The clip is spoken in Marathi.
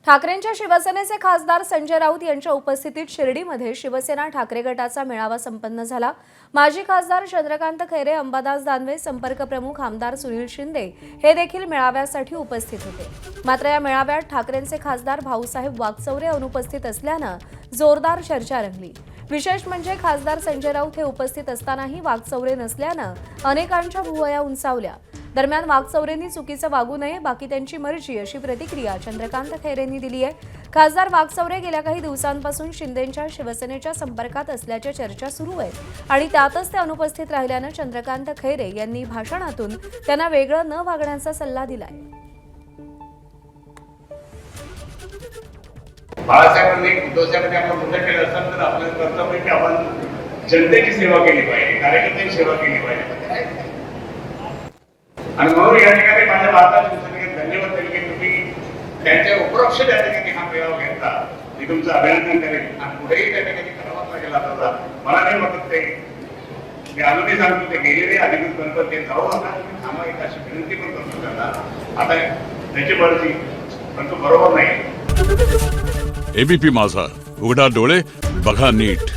ठाकरेंच्या शिवसेनेचे खासदार संजय राऊत यांच्या उपस्थितीत शिर्डीमध्ये शिवसेना ठाकरे गटाचा मेळावा संपन्न झाला। माजी खासदार चंद्रकांत खैरे, अंबादास दानवे, संपर्क प्रमुख आमदार सुनील शिंदे हे देखील मेळाव्यासाठी उपस्थित होते। मात्र या मेळाव्यात ठाकरेंचे खासदार भाऊसाहेब वागचौरे अनुपस्थित असल्याने जोरदार चर्चा रंगली। विशेष म्हणजे खासदार संजय राऊत हे उपस्थित असतानाही वागचौरे नसल्याने अनेकांच्या भुवया उंचावल्या। दरम्यान वागचौरेंनी चुकीचं वागू नये, बाकी त्यांची मर्जी अशी प्रतिक्रिया चंद्रकांत खैरेंनी दिली आहे। खासदार वागचौरे गेल्या काही दिवसांपासून शिंदेंच्या शिवसेनेच्या संपर्कात असल्याच्या चर्चा सुरू आहेत आणि त्यातच ते अनुपस्थित राहिल्याने चंद्रकांत खैरे यांनी भाषणातून त्यांना वेगळं न वागण्याचा सल्ला दिलाय। बाळासाहेबांनी उद्धवसाहेबांनी आपण मोठं केलं असताना तर आपलं कर्तव्य की आपण जनतेची सेवा केली पाहिजे, कार्यकर्त्यांची सेवा केली पाहिजे। आणि म्हणून या ठिकाणी माझ्या भारताच्या शिवसेनेला धन्यवाद देईल की तुम्ही त्यांच्या उपरोक्ष त्या ठिकाणी हा मेळावा घेतला। मी तुमचं अभिनंदन करेन आणि पुढेही त्या ठिकाणी करावाच लागेल। आपल्याला मला नाही वाटत ते मी अजूनही सांगतो ते गेलेले अधिकृत नंतर ते जाऊ नका, आम्हाला एक अशी विनंती पण करतो त्यांना। आता त्याची मर्जी पण तो बरोबर नाही। एबीपी माझा, उघडा डोळे बघा नीट।